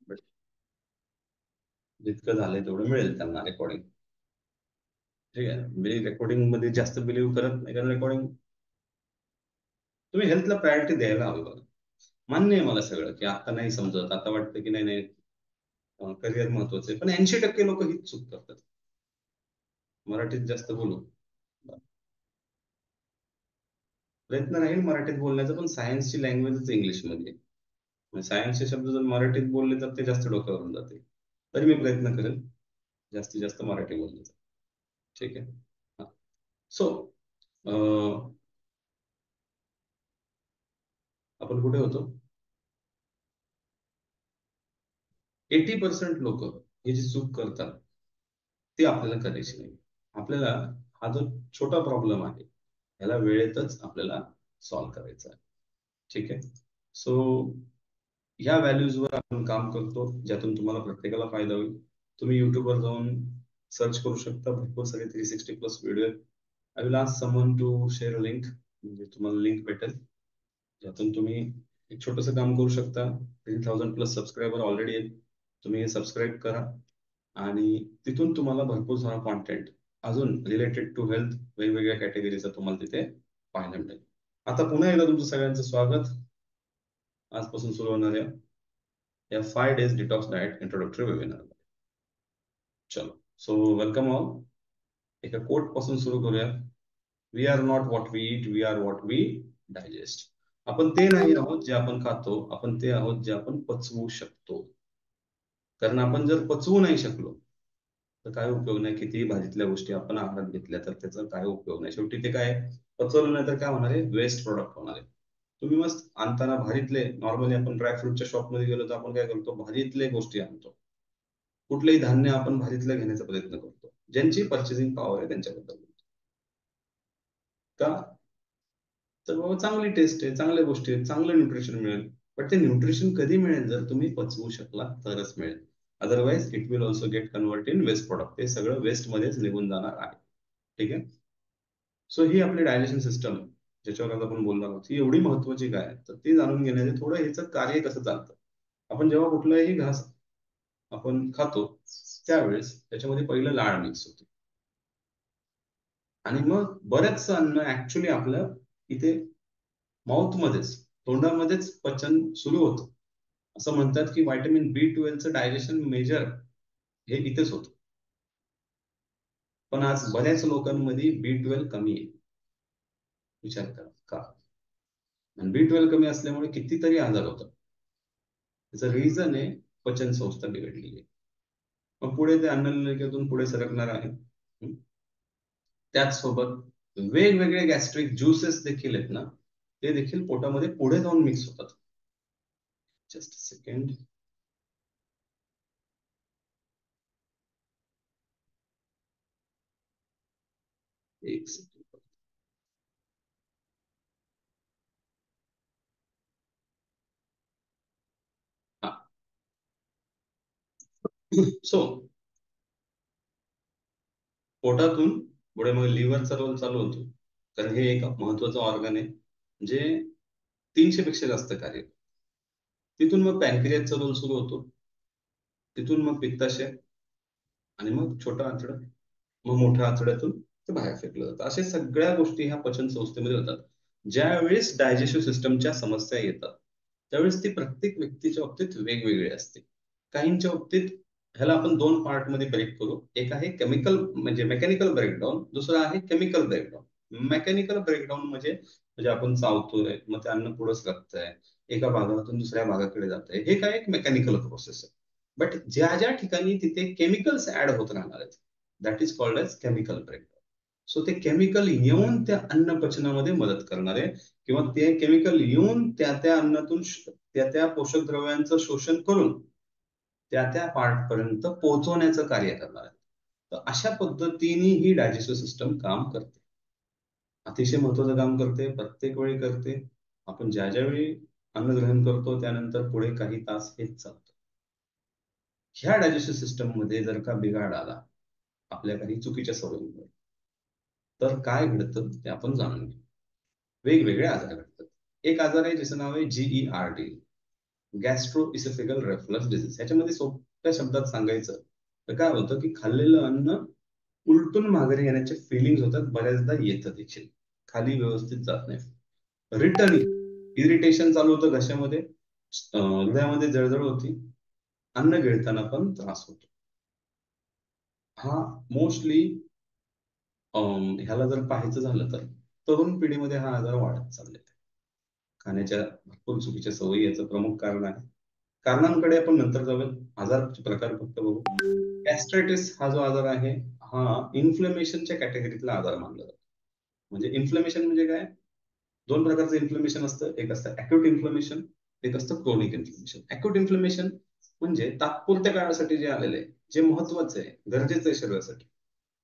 But जितकं झालंय तेवढं मिळेल त्यांना रेकॉर्डिंग. ठीक आहे, मी रेकॉर्डिंग मध्ये जास्त बिलीव्ह करत नाही, कारण रेकॉर्डिंग तुम्ही हेल्थला प्रायोरिटी द्यायला हवी बघा. मान्य आहे मला सगळं, की आता नाही समजत, आता वाटतं की नाही नाही करिअर महत्वाचं आहे, पण 80% लोक हीच चूक करतात. मराठीत जास्त बोलू, प्रयत्न राहील मराठीत बोलण्याचा, पण सायन्सची लँग्वेजच इंग्लिशमध्ये आहे. सायन्सचे शब्द जर मराठीत बोलले तर ते जास्त डोक्यावरून जाते. तरी मी प्रयत्न करेल जास्तीत जास्त मराठी बोलण्याचा. ठीक आहे. सो आपण कुठे होतो? 80% लोक ही जी चूक करतात ती आपल्याला करायची नाही. आपल्याला हा जो छोटा प्रॉब्लेम आहे ह्याला वेळेतच आपल्याला सॉल्व्ह करायचा आहे. ठीक आहे. सो ह्या व्हॅल्यूजवर आपण काम करतो, ज्यातून तुम्हाला प्रत्येकाला फायदा होईल. तुम्ही युट्यूबवर जाऊन सर्च करू शकता, भरपूर सगळे 360+ video. I will ask someone to share link, म्हणजे तुम्हाला लिंक भेटेल ज्यातून तुम्ही एक छोटंसं काम करू शकता. 3000+ सबस्क्रायबर ऑलरेडी आहेत, तुम्ही हे सबस्क्राईब करा आणि तिथून तुम्हाला भरपूर सारा कॉन्टेंट अजून रिलेटेड टू हेल्थ वेगवेगळ्या कॅटेगरीचा तुम्हाला तिथे पाहायला मिळेल. आता पुन्हा एकदा तुमचं सगळ्यांचं स्वागत आजपासून सुरू होणाऱ्या या 5 days detox diet introductory webinar. चलो, सो वेलकम ऑल. एका कोट पासून सुरू करूया. We are not what we eat, we are what we digest. आपण ते नाही आहोत जे आपण खातो, आपण ते आहोत जे आपण पचवू शकतो. कारण आपण जर पचवू नाही शकलो तर काय उपयोग नाही. कितीही भाजीतल्या गोष्टी आपण आहारात घेतल्या तर त्याचा काय उपयोग नाही. शेवटी ते काय पचवलं नाही तर काय होणार आहे, वेस्ट प्रोडक्ट होणार आहे. तुम्ही मस्त आणताना भारीतले, नॉर्मली आपण ड्रायफ्रुटच्या शॉपमध्ये गेलो तर आपण काय करतो, भारीतले गोष्टी आणतो. कुठलेही धान्य आपण भाजीतलं घेण्याचा प्रयत्न करतो, ज्यांची पर्चेसिंग पॉवर आहे त्यांच्याबद्दल बोलतो. का? तर बाबा चांगली टेस्ट आहे, चांगल्या गोष्टी आहेत, चांगलं न्यूट्रिशन मिळेल. पण ते न्यूट्रिशन कधी मिळेल, जर तुम्ही पचवू शकला तरच मिळेल. Otherwise it will also get convert in waste product. ते सगळं वेस्ट मध्येच निघून जाणार आहे. ठीक आहे. सो ही आपली डायजेशन सिस्टम ज्याच्यावर आता आपण बोलणार आहोत, ही एवढी महत्वाची काय आहे, तर ती जाणून घेण्याचे थोडं ह्याचं कार्य कसं चालतं. आपण जेव्हा कुठलाही घास आपण खातो त्यावेळेस त्याच्यामध्ये पहिलं लाळ मिक्स होते आणि मग बऱ्याचस अन्न ऍक्च्युली आपलं इथे माउथ मध्येच, तोंडामध्येच पचन सुरू होतं. असं म्हणतात की व्हायटमिन B12चं डायजेशन मेजर हे इथेच होतं. पण आज बऱ्याच लोकांमध्ये B12 कमी आहे. विचार करा का? आणि B12 कमी असल्यामुळे कितीतरी आजार होतात. त्याचं रिझन आहे पचन संस्था बिघडलेली आहे. मग पुढे ते अन्ननलिकेतून पुढे सरकणार आहे. त्याचसोबत वेगवेगळे गॅस्ट्रिक ज्युसेस देखील आहेत ना, ते देखील पोटामध्ये पुढे जाऊन मिक्स होतात. Just second. एक सेकंड. हा. सो पोटातून पुढे मग लिव्हरचा रोल चालू होतो, कारण हे एक महत्वाचं ऑर्गन आहे जे 300 पेक्षा जास्त कार्य. तिथून मग पॅनक्रियाचा रोल सुरू होतो, तिथून मग पित्ताशय, आणि मग छोटा आतडा, मग मोठ्या आतड्यातून ते बाहेर फेकलं जातं. अशा सगळ्या गोष्टी ह्या पचन संस्थेमध्ये होतात. ज्यावेळेस डायजेस्टिव्ह सिस्टमच्या समस्या येतात त्यावेळेस ती प्रत्येक व्यक्तीच्या बाबतीत वेगवेगळी असते. काहींच्या बाबतीत ह्याला आपण दोन पार्ट मध्ये ब्रेक करू. एक आहे केमिकल म्हणजे मेकॅनिकल ब्रेकडाऊन, दुसरं आहे केमिकल ब्रेकडाऊन. मेकॅनिकल ब्रेकडाऊन म्हणजे आपण चावतोय मग ते अन्न पुढे सरकतंय, एका भागातून दुसऱ्या भागाकडे जात आहे, हे काय एक मेकॅनिकल प्रोसेस आहे. बट ज्या ज्या ठिकाणी तिथे केमिकल्स ऍड होत राहणार आहेत, that is called age chemical breakdown. So ते केमिकल येऊन त्या अन्न पचनामध्ये मदत करणारे, किंवा ते केमिकल येऊन त्या त्या अन्नातून त्या त्या पोषक द्रव्यांचं शोषण करून त्या त्या पार्ट पर्यंत पोहोचवण्याचं कार्य करणार आहे. तर अशा पद्धतीने ही डायजेस्टिव्ह सिस्टम काम करते. अतिशय महत्वाचं काम करते, प्रत्येक वेळी करते. आपण ज्या ज्या वेळी अन्न ग्रहण करतो त्यानंतर पुढे काही तास हेच चालतं. ह्या डायजेस्टिव्ह सिस्टम मध्ये जर का बिघाड आला आपल्या काही चुकीच्या सवयींमुळे, तर काय घडतं ते आपण जाणून घेऊ. वेगवेगळे आजार घडतात. एक आजार आहे ज्याचं नाव आहे GERD, गॅस्ट्रो इसेफेगल रिफ्लक्स डिसीज. ह्याच्यामध्ये सोप्या शब्दात सांगायचं तर काय होतं की खाल्लेलं अन्न उलटून माघारी येण्याचे फिलिंग्स होतात, बऱ्याचदा येतं देखील, खाली व्यवस्थित जात नाही. रिटर्न इरिटेशन चालू होतं घशामध्ये, हृदयामध्ये जळजळ होती, अन्न गिळताना पण त्रास होतो. हा मोस्टली ह्याला जर पाहायचं झालं तर तरुण पिढीमध्ये हा आजार वाढत चाललेला आहे. खाण्याच्या भरपूर चुकीच्या सवयी याचं प्रमुख कारण आहे. कारणांकडे आपण नंतर जाऊया, आजाराचे प्रकार फक्त बघू. गॅस्ट्रायटिस हा जो आजार आहे हा इन्फ्लेमेशनच्या कॅटेगरीतला आजार मानला जातो. म्हणजे इन्फ्लेमेशन म्हणजे काय, दोन प्रकारचं इन्फ्लेमेशन असतं, एक असतं अॅक्यूट इन्फ्लेमेशन, एक असतं क्रोनिक इन्फ्लेमेशन. अॅक्यूट इन्फ्लेमेशन म्हणजे तात्पुरत्या काळासाठी जे आलेलं आहे, जे महत्वाचं आहे, गरजेचं आहे शरीरासाठी,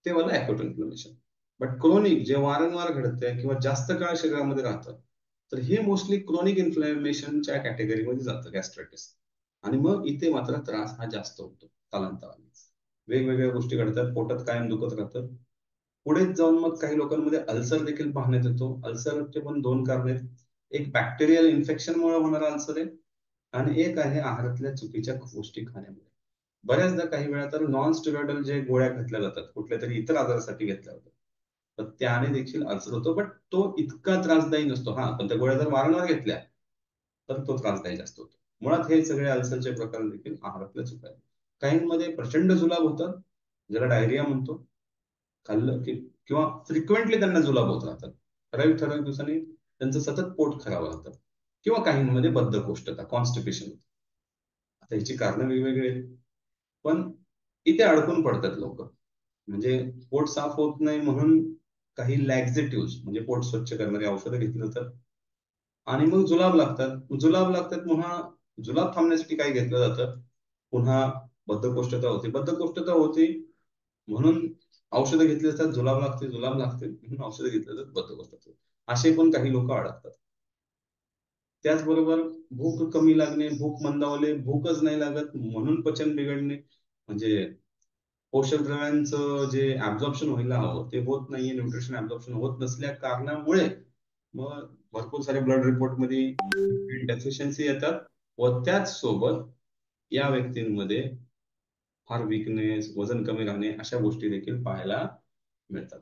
ते वाला अॅक्यूट इन्फ्लेमेशन. बट क्रोनिक जे वारंवार घडतंय किंवा जास्त काळ शरीरामध्ये राहतं, तर हे मोस्टली क्रोनिक इन्फ्लेमेशनच्या कॅटेगरीमध्ये जातं गॅस्ट्रायटिस. आणि मग इथे मात्र त्रास हा जास्त होतो कालांतराने. वेगवेगळ्या गोष्टी घडतात, पोटात कायम दुखत राहतं. पुढे जाऊन मग काही लोकांमध्ये अल्सर देखील पाहण्यात येतो. अल्सरचे पण दोन कारण आहेत, एक बॅक्टेरियल इन्फेक्शनमुळे होणारा अल्सर आहे आणि एक आहे आहारातल्या चुकीच्या गोष्टी खाण्यामुळे. बऱ्याचदा काही वेळा तर नॉन स्टेरॉइडल जे गोळ्या घेतल्या जातात कुठल्या तरी इतर आजारासाठी घेतल्या जातात, तर त्याने देखील अल्सर होतो, बट तो इतका त्रासदायी नसतो. हा, पण त्या गोळ्या जर वारंवार घेतल्या तर तो त्रासदायी जास्त होतो. मुळात हे सगळे अल्सरचे प्रकार देखील आहारातल्या चुका आहेत. काहींमध्ये प्रचंड जुलाब होतात, ज्याला डायरिया म्हणतो, खाल्लं की, किंवा फ्रिक्वेंटली त्यांना जुलाब होत राहतात, ठराविक ठराविक दिवसांनी त्यांचं सतत पोट खराब राहतं, किंवा काहींमध्ये बद्धकोष्ठता कॉन्स्टिपेशन होतं. आता ह्याची कारणं वेगवेगळी आहेत, पण इथे अडकून पडतात लोक. म्हणजे पोट साफ होत नाही म्हणून काही लॅक्झेटिव्ह म्हणजे पोट स्वच्छ करणारी औषधं घेतली जातात आणि मग जुलाब लागतात. जुलाब लागतात पुन्हा, जुलाब थांबण्यासाठी काय घेतलं जातं, पुन्हा बद्धकोष्ठता होते. बद्धकोष्ठता होती म्हणून औषधं घेतली जातात, जुलाब लागते, जुलाब लागते म्हणून औषधं घेतली जातात, बद्धकोष्ठता. असे पण काही लोक अडकतात. त्याचबरोबर भूक कमी लागणे, भूक मंदावले, भूकच नाही लागत म्हणून पचन बिघडणे, म्हणजे पोषक द्रव्यांचं जे ऍब्झॉर्प्शन व्हायला हवं ते होत नाहीये, न्यूट्रिशन ऍब्झॉर्प्शन होत नसल्या कारणामुळे मग भरपूर सारे ब्लड रिपोर्ट मध्ये डेफिशियन्सी येतात व त्याच सोबत या व्यक्तींमध्ये फार वीकनेस, वजन कमी राहणे अशा गोष्टी देखील पाहायला मिळतात.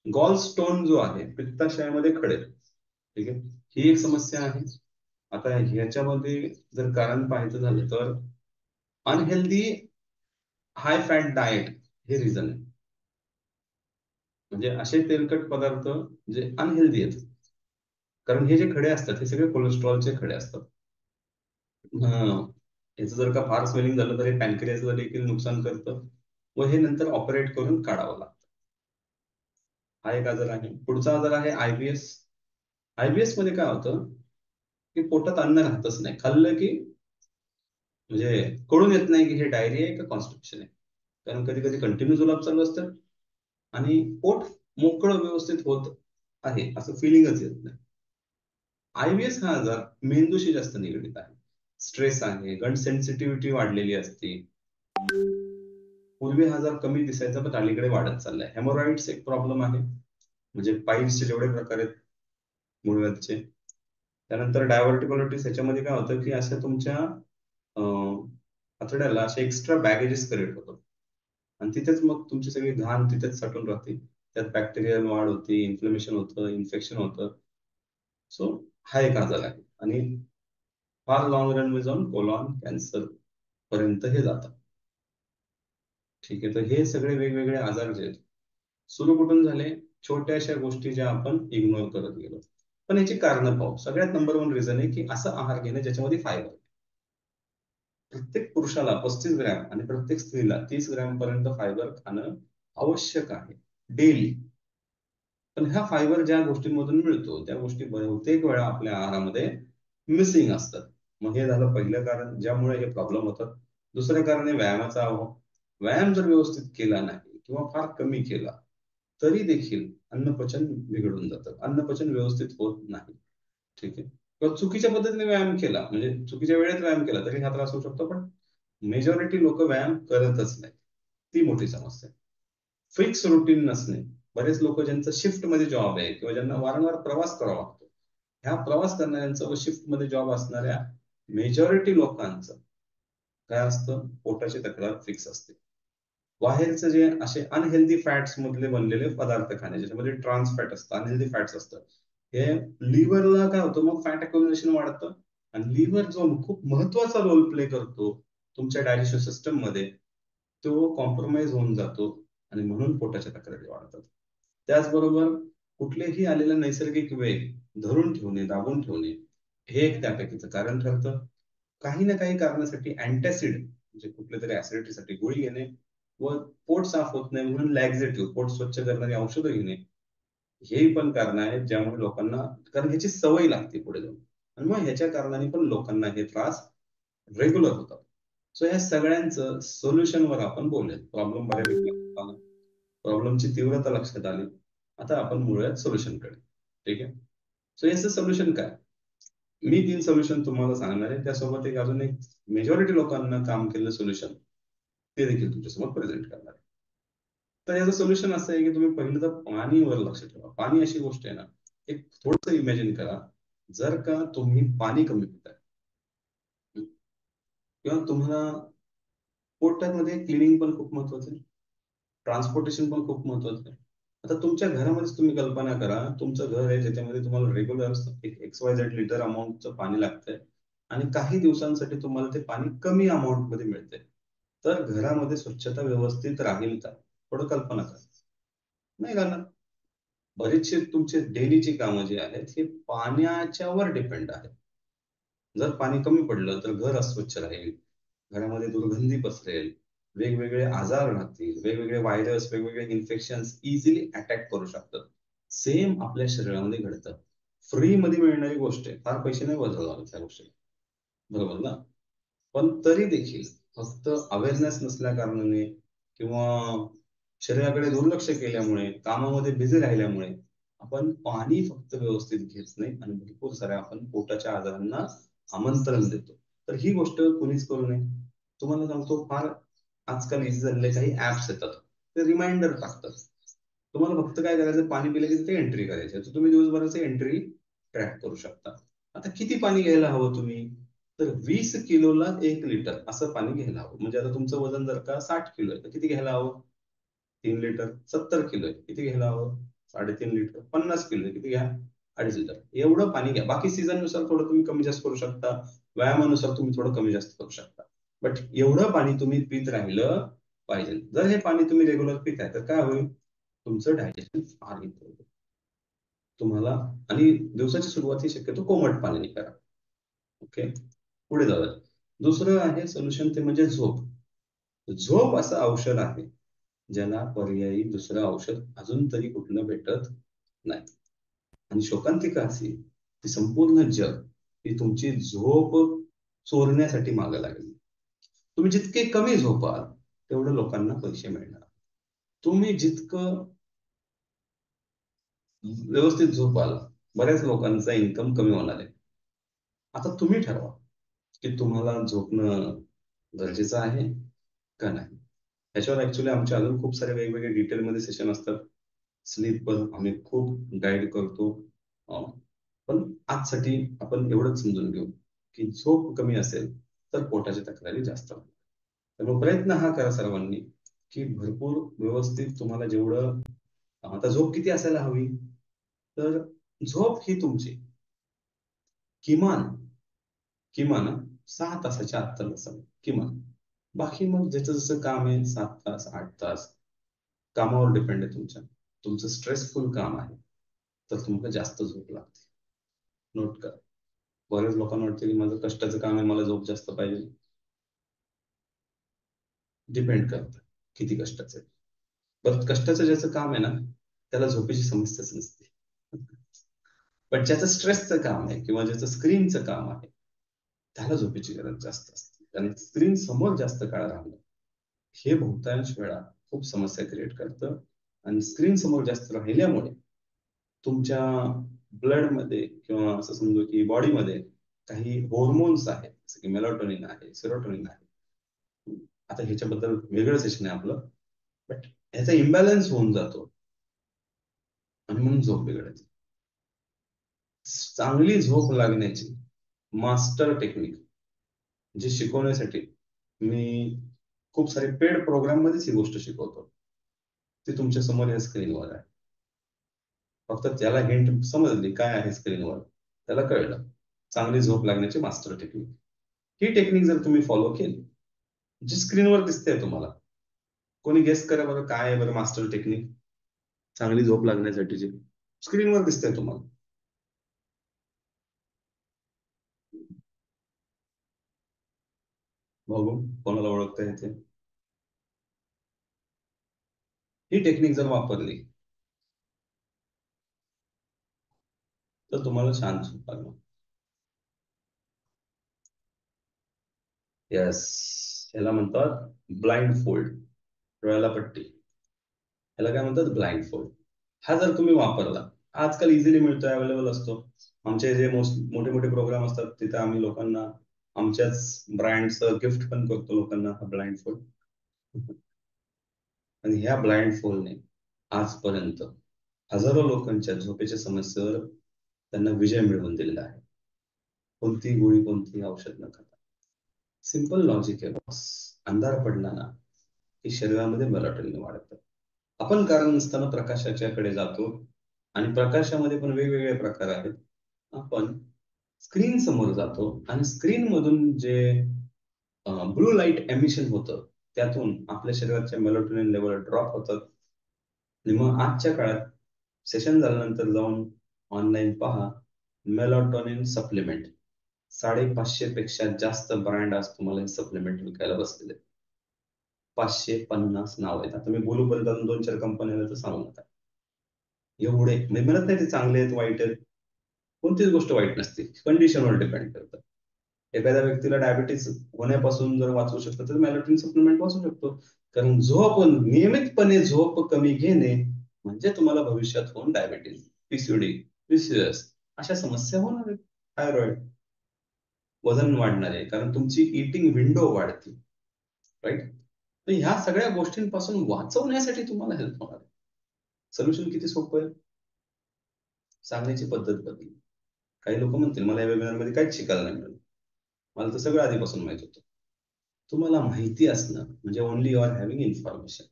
गॉल स्टोन जो आहे, पित्ताशयामध्ये खडे, ठीक आहे, ही एक समस्या आहे. आता ह्याच्यामध्ये जर कारण पाहायचं झालं तर अनहेल्दी हाय फॅट डाएट हे रिझन आहे. म्हणजे असे तेलकट पदार्थ जे अनहेल्दी आहेत, कारण हे जे खडे असतात हे सगळे कोलेस्ट्रॉलचे खडे असतात. याचं जर का फार स्वेलिंग झालं तर हे पॅनक्रियाचं देखील नुकसान करतं व हे नंतर ऑपरेट करून काढावं लागतं. हा एक आजार आहे. पुढचा आजार आहे आयबीएस. आयबीएस मध्ये काय होतं की पोटात अन्न राहतच नाही, खाल्लं की म्हणजे कळून येत नाही की हे डायरिया आहे का कॉन्स्टिपेशन आहे, कारण कधी कधी कंटिन्यू जुलाब चालू असतात आणि पोट मोकळं व्यवस्थित होत आहे असं फिलिंगच येत नाही. आयबीएस हा आजार मेंदूशी जास्त निगडीत आहे. स्ट्रेस आहे, गट सेन्सिटिव्हिटी वाढलेली असते. पूर्वी हा आजार कमी दिसायचा पण अलीकडे वाढत चाललाय. हेमोरॉइड्स एक प्रॉब्लेम आहे, म्हणजे पाईल्सचे जेवढे प्रकार आहेत मुळव्याधचे. त्यानंतर डायव्हर्टिकुलिटिस, ह्याच्यामध्ये काय होतं की अशा तुमच्या आतड्याला असे एक्स्ट्रा बॅगेजेस क्रिएट होतात आणि तिथेच मग तुमची सगळी घाण तिथेच साठून राहते. त्यात बॅक्टेरियल वाढ होते, इन्फ्लेमेशन होतं, इन्फेक्शन होतं. सो हा एक आजार आहे आणि फार लॉंग रन मध्ये जाऊन कोलॉन कॅन्सर पर्यंत हे जातात. ठीक आहे, तर हे सगळे वेगवेगळे आजार जे आहेत सुरू कुठून झाले, छोट्याशा गोष्टी ज्या आपण इग्नोर करत गेलो. पण याची कारणं पाहू. सगळ्यात नंबर वन रिझन आहे की असं आहार घेणं ज्याच्यामध्ये फायबर. प्रत्येक पुरुषाला 35 ग्रॅम आणि प्रत्येक स्त्रीला 30 ग्रॅम पर्यंत फायबर खाणं आवश्यक आहे डेली. पण ह्या फायबर ज्या गोष्टींमधून मिळतो त्या गोष्टी बहुतेक वेळा आपल्या आहारामध्ये मिसिंग असतात. मग हे झालं पहिलं कारण ज्यामुळे हे प्रॉब्लेम होतात. दुसरं कारण आहे व्यायामाचा अभाव. व्यायाम जर व्यवस्थित केला नाही किंवा फार कमी केला तरी देखील अन्नपचन बिघडून जातं, अन्नपचन व्यवस्थित होत नाही. ठीक आहे, किंवा चुकीच्या पद्धतीने व्यायाम केला म्हणजे चुकीच्या वेळेत व्यायाम केला तरी हा त्रास होऊ शकतो. पण मेजॉरिटी लोक व्यायाम करतच नाही, ती मोठी समस्या आहे. फिक्स रुटीन नसणे. बरेच लोक ज्यांचं शिफ्ट मध्ये जॉब आहे किंवा ज्यांना वारंवार प्रवास करावा लागतो, ह्या प्रवास करणाऱ्यांचं व शिफ्ट मध्ये जॉब असणाऱ्या मेजॉरिटी लोकांचं काय असतं, पोटाची तक्रार फिक्स असते. बाहेरचे जे असे अनहेल्दी फॅट्स मधले बनलेले पदार्थ खाणे, ज्याच्यामध्ये ट्रान्स फॅट असतं, अनहेल्दी फॅट्स असतं, हे लिव्हरला काय होतं, मग फॅट अक्युमुलेशन वाढतं. आणि लिव्हर जो खूप महत्वाचा रोल प्ले करतो तुमच्या डायजेशन सिस्टम मध्ये, तो कॉम्प्रोमाइज होऊन जातो आणि म्हणून पोटाच्या तक्रारी वाढतात. त्याचबरोबर कुठलेही आलेला नैसर्गिक वेग धरून ठेवणे, दाबून ठेवणे, हे एक त्यापैकीचं कारण ठरतं. काही ना काही कारणासाठी अँटॅसिड म्हणजे कुठल्या तरी ऍसिडिटीसाठी गोळी घेणे, व पोट साफ होत नाही म्हणून लॅक्झेटिव्ह पोट स्वच्छ करणारी औषधं घेणे, हे पण कारण आहेत ज्यामुळे लोकांना, कारण ह्याची सवय लागते पुढे जाऊन, आणि मग ह्याच्या कारणाने पण लोकांना हे त्रास रेग्युलर होतात. सो या सगळ्यांचं सोल्युशनवर आपण बोलूया. प्रॉब्लेम बऱ्यापैकी लक्षात आला, प्रॉब्लेमची तीव्रता लक्षात आली. आता आपण बोलूयात सोल्युशनकडे. ठीक आहे. सो याचं सोल्युशन काय, मी 3 सोल्युशन तुम्हाला सांगणार आहे, त्यासोबत एक अजून एक मेजॉरिटी लोकांना काम केलेलं सोल्युशन ते देखील तुमच्यासमोर प्रेझेंट करणार आहे. तर याचं सोल्युशन असं आहे की तुम्ही पहिलं तर पाणीवर लक्ष ठेवा. पाणी अशी गोष्ट आहे ना, एक थोडस इमॅजिन करा, जर का तुम्ही पाणी कमी पिताय किंवा तुम्हाला पोटामध्ये क्लिनिंग पण खूप महत्वाचं आहे, ट्रान्सपोर्टेशन पण खूप महत्वाचं आहे. आता तुमच्या घरामध्येच तुम्ही कल्पना करा, तुमचं घर आहे ज्याच्यामध्ये तुम्हाला रेग्युलर एक XYZ लिटर अमाऊंटचं पाणी लागतंय, आणि काही दिवसांसाठी तुम्हाला ते पाणी कमी अमाऊंट मध्ये मिळतंय. तर घरामध्ये स्वच्छता व्यवस्थित राहील का? थोडं कल्पना करा. नाही राहणार. बरेचसे तुमचे डेलीची कामं जी आहेत हे पाण्याच्यावर डिपेंड आहेत. जर पाणी कमी पडलं तर घर अस्वच्छ राहील, घरामध्ये दुर्गंधी पसरेल, वेगवेगळे आजार राहतील, वेगवेगळे व्हायरस, वेगवेगळे इन्फेक्शन इझिली अटॅक करू शकतात. सेम आपल्या शरीरामध्ये घडतं. फ्री मध्ये मिळणारी गोष्ट आहे, फार पैसे नाही वजवणार त्या गोष्टी, बरोबर ना? पण तरी देखील फक्त अवेअरनेस नसल्या कारणाने किंवा शरीराकडे दुर्लक्ष केल्यामुळे, कामामध्ये बिझी राहिल्यामुळे आपण पाणी फक्त व्यवस्थित घेत नाही आणि भरपूर साऱ्या आपण पोटाच्या आजारांना आमंत्रण देतो. तर ही गोष्ट कोणीच करू नये. तुम्हाला सांगतो, फार आजकाल इझी झालेले काही ऍप्स येतात, ते रिमाइंडर टाकतात. तुम्हाला फक्त काय करायचं, पाणी पिलं की ते एंट्री करायची, तर तुम्ही दिवसभराची एंट्री ट्रॅक करू शकता. आता किती पाणी घ्यायला हवं तुम्ही, तर 20 किलोला 1 लिटर असं पाणी घ्यायला हवं. म्हणजे आता तुमचं वजन जर का 60 किलो आहे तर किती घ्यायला हवं, 3 लिटर. 70 किलो आहे किती घ्यायला हवं, 3.5 लिटर. 50 किलो आहे किती घ्या, 2.5 लिटर. एवढं पाणी घ्या. बाकी सीझन नुसार थोडं तुम्ही कमी जास्त करू शकता, व्यायामानुसार तुम्ही थोडं कमी जास्त करू शकता, बट एवढं पाणी तुम्ही पित राहिलं पाहिजे. जर हे पाणी तुम्ही रेग्युलर पिताय तर काय होईल, तुमचं डायजेशन फार इम्प्रूव्ह होईल तुम्हाला. आणि दिवसाची सुरुवात ही शक्यतो कोमट पाण्याने करा. ओके, पुढे जाऊया. दुसरं आहे सोल्युशन, ते म्हणजे झोप. झोप असं औषध आहे ज्याला पर्यायी दुसरं औषध अजून तरी कुठलं भेटत नाही. आणि शोकांतिका अशी, की संपूर्ण जग ही तुमची झोप चोरण्यासाठी मागे लागेल. तुम्ही जितके कमी झोपाल तेवढं लोकांना पैसे मिळणार. तुम्ही जितकं व्यवस्थित झोपाल, बऱ्याच लोकांचा इन्कम कमी होणार आहे. आता तुम्ही ठरवा की तुम्हाला झोपणं गरजेचं आहे का नाही. त्याच्यावर ऍक्च्युली आमचे अजून खूप सारे वेगवेगळे डिटेलमध्ये सेशन असतात. स्लीप पण आम्ही खूप गाईड करतो. अं, पण आजसाठी आपण एवढंच समजून घेऊ की झोप कमी असेल तर पोटाच्या तक्रारी जास्त होतात. त्यामुळे प्रयत्न हा करा सर्वांनी की भरपूर व्यवस्थित तुम्हाला जेवढं, आता झोप किती असायला हवी, तर झोप ही तुमची किमान किमान 6 तासाच्या आत असावी किमान. बाकी मग ज्याचं जसं काम आहे, 7 तास 8 तास, कामावर डिपेंड आहे तुमच्या. तुमचं स्ट्रेसफुल काम आहे तर तुम्हाला जास्त झोप लागते. नोट करा. बऱ्याच लोकांना वाटतं की माझं कष्टाचं काम आहे, मला झोप जास्त पाहिजे. डिपेंड करतं किती कष्टाचं आहे. बरं, कष्टाचं ज्याचं काम आहे ना, त्याला झोपेची समस्याच नसते. पण ज्याचं स्ट्रेसचं काम आहे किंवा ज्याचं स्क्रीनचं काम आहे, त्याला झोपेची गरज जास्त असते. कारण स्क्रीन समोर जास्त काळ राहणं हे बहुतांश वेळा खूप समस्या क्रिएट करतं. आणि स्क्रीन समोर जास्त राहिल्यामुळे तुमच्या ब्लड मध्ये किंवा असं समजू की बॉडीमध्ये काही हॉर्मोन्स आहेत, जसं की मेलाटोनिन आहे, सेरोटोनिन आहे. आता ह्याच्याबद्दल वेगळं सेशन आहे आपलं, बट ह्याचा इम्बॅलन्स होऊन जातो आणि म्हणून झोप बिघडायची. चांगली झोप लागण्याची मास्टर टेक्निक जे शिकवण्यासाठी मी खूप सारे पेड प्रोग्राम मध्येच ही गोष्ट शिकवतो, ती तुमच्या समोर या स्क्रीनवर आहे. फक्त त्याला हिंट समजली काय आहे स्क्रीनवर, त्याला कळलं. चांगली झोप लागण्याची मास्टर टेक्निक. ही टेक्निक जर तुम्ही फॉलो केली, जी स्क्रीनवर दिसते तुम्हाला, कोणी गेस करा बरं काय आहे बरं मास्टर टेक्निक चांगली झोप लागण्यासाठीची, स्क्रीनवर दिसते तुम्हाला. बघू कोणाला ओळखता येते. ही टेक्निक जर वापरली तर तुम्हाला छान झोप लागणार. येस, याला म्हणतात ब्लाइंड फोल्ड, डोळ्याला पट्टी. याला काय म्हणतात ब्लाइंड फोल्ड. हा जर तुम्ही वापरला, आजकाल इझिली मिळतो, अवेलेबल असतो. आमचे जे मोठे मोठे प्रोग्राम असतात तिथे आम्ही लोकांना आमच्याच ब्रँडचं गिफ्ट पण करतो लोकांना हा ब्लाइंड फोल्ड. आणि ह्या ब्लाइंड फोल्डने आजपर्यंत हजारो लोकांच्या झोपेच्या समस्येवर त्यांना विजय मिळवून दिलेला आहे. कोणती गोळी कोणती औषध न खाता. सिंपल लॉजिक आहे बॉस. अंधार पडला ना की शरीरामध्ये मेलाटोनिन वाढतं. आपण कारण नसताना प्रकाशाच्याकडे जातो आणि प्रकाशामध्ये पण वेगवेगळे प्रकार आहेत. आपण स्क्रीन समोर जातो आणि स्क्रीन मधून जे ब्लू लाईट एमिशन होतं त्यातून आपल्या शरीराच्या मेलाटोनिन लेवल ड्रॉप होतात. आणि मग आजच्या काळात सेशन झाल्यानंतर जाऊन ऑनलाईन पहा, मेलाटोनिन सप्लिमेंट 550 पेक्षा जास्त ब्रँड आज तुम्हाला हे सप्लिमेंट विकायला बसलेले. 550 नाव आहेत. आता मी बोलू पर्यंत 2-4 कंपन्यांना तर सांगू नका. एवढे मी म्हणत नाही ते चांगले आहेत वाईट आहेत, कोणतीच गोष्ट वाईट नसते, कंडिशनवर डिपेंड करतं. एखाद्या व्यक्तीला डायबिटीस होण्यापासून जर वाचवू शकतो तर मेलाटोनिन सप्लिमेंट वाचू शकतो. कारण झोप नियमितपणे झोप कमी घेणे म्हणजे तुम्हाला भविष्यात होऊन डायबिटीस, पीसीओडी, पीसीएस अशा समस्या होणार आहेत. थायरॉइड, वजन वाढणार आहे कारण तुमची इटिंग विंडो वाढते, राईट. तर ह्या सगळ्या गोष्टींपासून वाचवण्यासाठी तुम्हाला हेल्प होणार आहे. सोल्युशन किती सोपं आहे, सांगण्याची पद्धत बदली. काही लोक म्हणतील मला या वेबिनार मध्ये काहीच शिकायला नाही मिळालं. मला तर सगळं आधीपासून माहित होतं. तुम्हाला माहिती असणं म्हणजे only you are having information.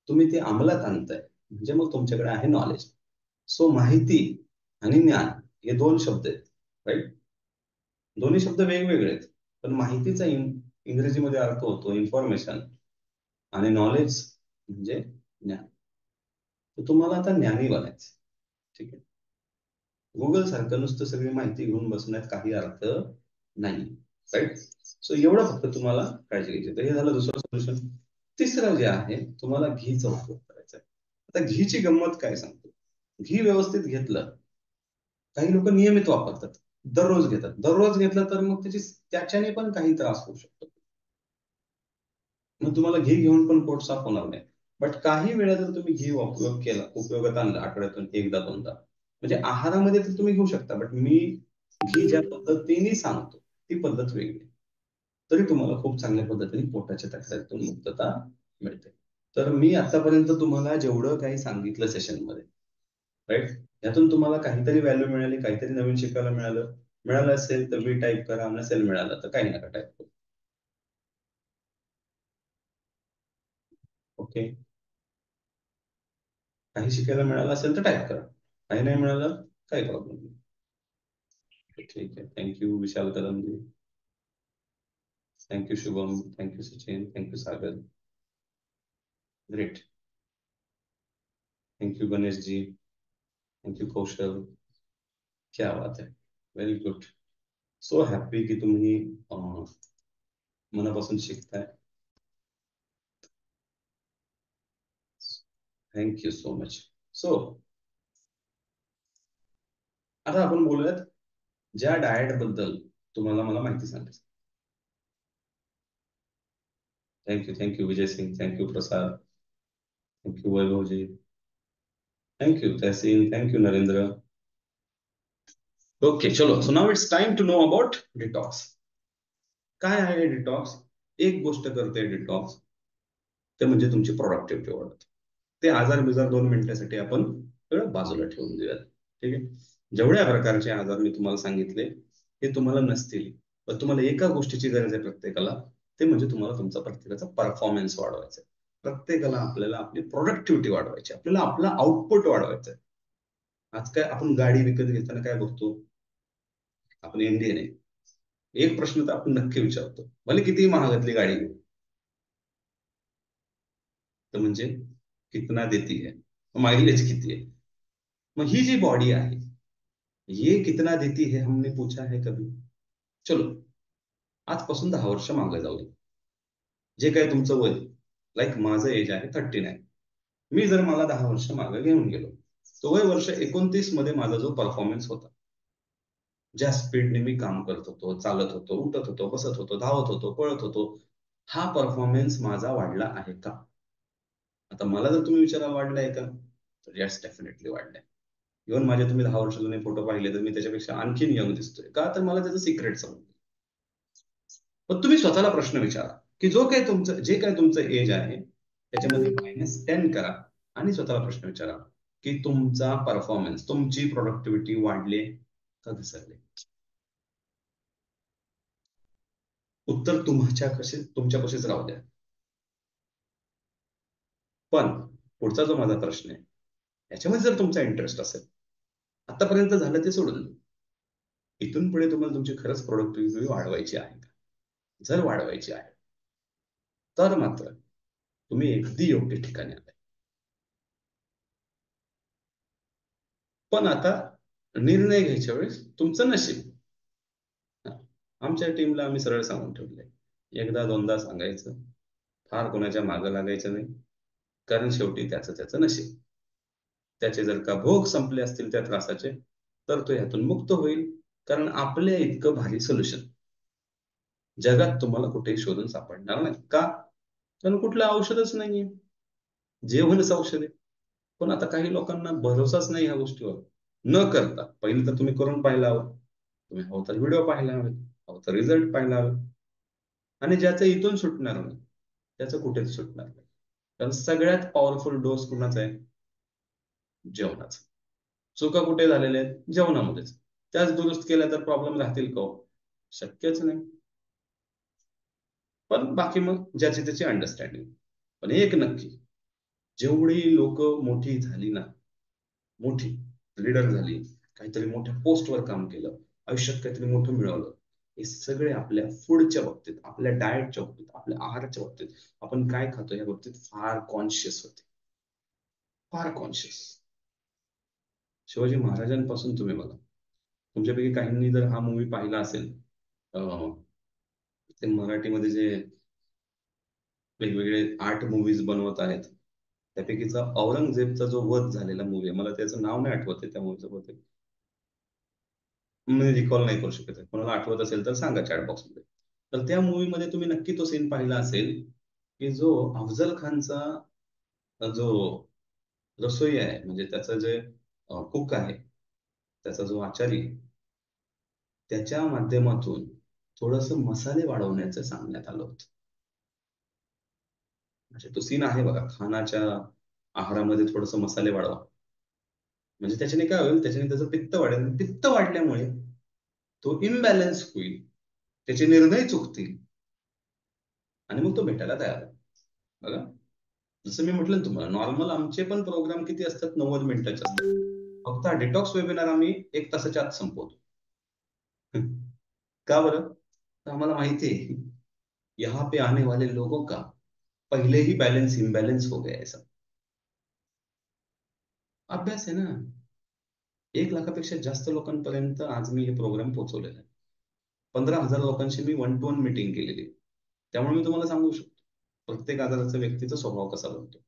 तुम्ही ते अंमलात आणताय म्हणजे मग तुमच्याकडे आहे नॉलेज. सो माहिती आणि ज्ञान हे दोन शब्द आहेत, राईट. दोन्ही शब्द वेगवेगळे आहेत, पण माहितीचा इंग्रजीमध्ये अर्थ होतो इन्फॉर्मेशन आणि नॉलेज म्हणजे ज्ञान. तर तुम्हाला आता ज्ञानी बनायचं, ठीक आहे. गुगल सारखं नुसतं सगळी माहिती घेऊन बसण्यात काही अर्थ नाही, राईट. सो एवढं फक्त तुम्हाला काळजी घ्यायची. तर हे झालं दुसरं सोल्युशन. तिसरं जे आहे तुम्हाला घीचा उपयोग करायचा आहे. आता घीची गंमत काय सांगतो. घी व्यवस्थित घेतलं, काही लोक नियमित वापरतात, दररोज घेतात. दररोज घेतलं तर मग त्याच्याने पण काही त्रास होऊ शकतो. मग तुम्हाला घी घेऊन पण पोट साफ होणार नाही. बट काही वेळा जर तुम्ही घी उपयोगात आणलं आठवड्यातून एकदा दोनदा, म्हणजे आहारामध्ये तर तुम्ही घेऊ शकता, बट मी घी ज्या पद्धतीने सांगतो ती पद्धत वेगळी, तरी तुम्हाला खूप चांगल्या पद्धतीने पोटाच्या तक्रारीतून मुक्तता मिळते. तर मी आतापर्यंत तुम्हाला जेवढं काही सांगितलं सेशन मध्ये, राईट, यातून तुम्हाला काहीतरी व्हॅल्यू मिळाली, काहीतरी नवीन शिकायला मिळालं. मिळालं असेल तर मी टाईप करा, नसेल मिळालं तर काही नका टाईप करू. ओके, काही शिकायला मिळालं असेल तर टाईप करा, काही नाही मिळालं काही प्रॉब्लेम नाही. ठीक आहे. Thank you Vishal Kadamji, thank you Shubham, thank you Sachin, thank you Sagar, great, thank you Ganesh ji, thank you Kaushal, क्या बात है, व्हेरी गुड. सो हॅपी की तुम्ही मनापासून शिकताय. Thank you so much. सो आता आपण बोलूयात ज्या डाएट बद्दल तुम्हाला मला माहिती सांगायची. Thank you, thank you Vijay Singh, thank you Prasad, thank you Vaibhavji, thank you Tahseen, thank you Narendra. Okay चलो, so now it's time to know about detox. काय आहे डिटॉक्स. एक गोष्ट करते डिटॉक्स, ते म्हणजे तुमची प्रोडक्टिव्हिटी वाढवते. ते आजार बिजार 2 मिनिटासाठी आपण सगळं बाजूला ठेवून देऊयात, ठीक आहे. जेवढ्या प्रकारचे आजार मी तुम्हाला सांगितले हे तुम्हाला नसतील, पण तुम्हाला एका गोष्टीची गरज आहे प्रत्येकाला, ते म्हणजे तुम्हाला तुमचा प्रत्येकाचा परफॉर्मन्स वाढवायचा आहे. प्रत्येकाला आपल्याला आपली प्रोडक्टिव्हिटी वाढवायची, आपल्याला आपला आउटपुट वाढवायचं आहे. आज काय आपण गाडी विकत घेताना काय बघतो, आपण इंडियन आहे, एक प्रश्न तर आपण नक्की विचारतो, भले किती महागातली गाडी घेऊ, तर म्हणजे कितना देती है, माइलेज किती आहे. मग ही जी बॉडी आहे, ये कितना देती है हमने पूछा है कभी? चलो, आजपासून 10 वर्ष मागे जाऊ दे. जे काय तुमचं वय, लाईक माझं एज आहे 39, मी जर मला 10 वर्ष मागे घेऊन गेलो, तो वय वर्ष 29 मध्ये माझा जो परफॉर्मन्स होता, ज्या स्पीडने मी काम करत होतो, चालत होतो, उठत होतो, बसत होतो, धावत होतो, पळत होतो, हा परफॉर्मन्स माझा वाढला आहे का? आता मला जर तुम्ही विचारा वाढलाय का, तर यस, डेफिनेटली वाढलाय. इव्हन माझे तुम्ही 10 वर्ष जुने फोटो पाहिले तर मी त्याच्यापेक्षा आणखीन यंग दिसतोय का, तर मला त्याचं सिक्रेट समजलं. पण तुम्ही स्वतःला प्रश्न विचारा, की जे काय तुमचं एज आहे त्याच्यामध्ये -10 करा आणि स्वतःला प्रश्न विचारा, की तुमचा परफॉर्मन्स, तुमची प्रोडक्टिव्हिटी वाढले का घसरले? उत्तर तुमच्या कशीच राहू द्या. पण पुढचा जो माझा प्रश्न आहे, याच्यामध्ये जर तुमचा इंटरेस्ट असेल, आतापर्यंत झालं ते सोडून द्या. इथून पुढे तुम्हाला तुमची खरंच प्रोडक्टिव्हिटी वाढवायची आहे का? जर वाढवायची आहे, तर मात्र तुम्ही अगदी योग्य ठिकाणी आलाय. पण आता निर्णय घ्यायच्या वेळेस तुमचं नशीब. हा. आमच्या टीमला आम्ही सरळ सांगून ठेवलंय, एकदा दोनदा सांगायचं, फार कोणाच्या मागं लागायचं नाही, कारण शेवटी त्याचं त्याचं नशीब. त्याचे जर का भोग संपले असतील त्या त्रासाचे, तर तो यातून मुक्त होईल, कारण आपल्या इतकं भारी सोल्युशन जगात तुम्हाला कुठेही शोधून सापडणार नाही. का? कारण कुठलं औषधच नाहीये, जेवणच औषध आहे. पण आता काही लोकांना भरोसाच नाही ह्या गोष्टीवर. न करता पहिलं तर तुम्ही करून पाहिला हवं, तुम्ही हवं तर व्हिडिओ पाहिला हवे, हवं तर रिझल्ट पाहिला हवे, आणि ज्याचं इथून सुटणार नाही त्याचं कुठेच सुटणार नाही. कारण सगळ्यात पॉवरफुल डोस कुणाचा आहे? जेवणाचा. चुका कुठे झालेल्या आहेत? जेवणामध्येच. त्याच दुरुस्त केल्या तर प्रॉब्लेम राहतील का हो? शक्यच नाही. पण बाकी मग ज्याची त्याची अंडरस्टँडिंग. पण एक नक्की, जेवढी लोक मोठी झाली ना, मोठी लीडर झाली, काहीतरी मोठ्या पोस्टवर काम केलं, आयुष्यात काहीतरी मोठं मिळवलं, हे सगळे आपल्या फूडच्या बाबतीत, आपल्या डाएटच्या बाबतीत, आपल्या आहाराच्या बाबतीत, आपण काय खातो या बाबतीत फार कॉन्शियस होते. फार कॉन्शियस. शिवाजी महाराजांपासून तुम्ही बघा, तुमच्यापैकी काहींनी जर हा मूवी पाहिला असेल, अं, ते मराठीमध्ये जे वेगवेगळे 8 मूवीज बनवत आहेत, त्यापैकीचा औरंगजेबचा जो वध झालेला मूवी आहे, मला त्याचं नाव नाही आठवत आहे त्या मूवीचं बहुतेक, मी रिकॉल नाही करू शकत आहे. कोणाला आठवत असेल तर सांगा चॅट बॉक्समध्ये. तर त्या मूवी मध्ये तुम्ही नक्की तो सीन पाहिला असेल, की जो अफजल खानचा जो रसोई आहे, म्हणजे त्याचं जे कुक आहे, त्याचा जो आचारी आहे, त्याच्या माध्यमातून थोडस मसाले वाढवण्याचं सांगण्यात आलं होतं. म्हणजे तो सीन आहे बघा, खानाच्या आहारामध्ये थोडस मसाले वाढवा, म्हणजे त्याच्याने काय होईल, त्याच्याने त्याचं पित्त वाढेल, पित्त वाढल्यामुळे तो इम्बॅलन्स होईल, त्याचे निर्णय चुकतील, आणि मग तो भेटायला तयार आहे. बघा, जसं मी म्हटलं ना तुम्हाला, नॉर्मल आमचे पण प्रोग्राम किती असतात, 90 मिनिटाचे असतात. फक्त हा डिटॉक्स वेबिनार आम्ही 1 तासाच्या आत संपवतो. का बरं? तर आम्हाला माहिती आहे, यहाँ पे आने वाले लोगों का पहले ही बैलेंस इम्बैलेंस हो गया है सब. अभ्यास आहे ना. 1 लाखापेक्षा जास्त लोकांपर्यंत आज मी हे प्रोग्राम पोहोचवलेला आहे. 15,000 लोकांशी मी 1-to-1 मीटिंग केलेली आहे. त्यामुळे मी तुम्हाला सांगू शकतो, प्रत्येक आजाराचा व्यक्तीचा स्वभाव कसा बनतो.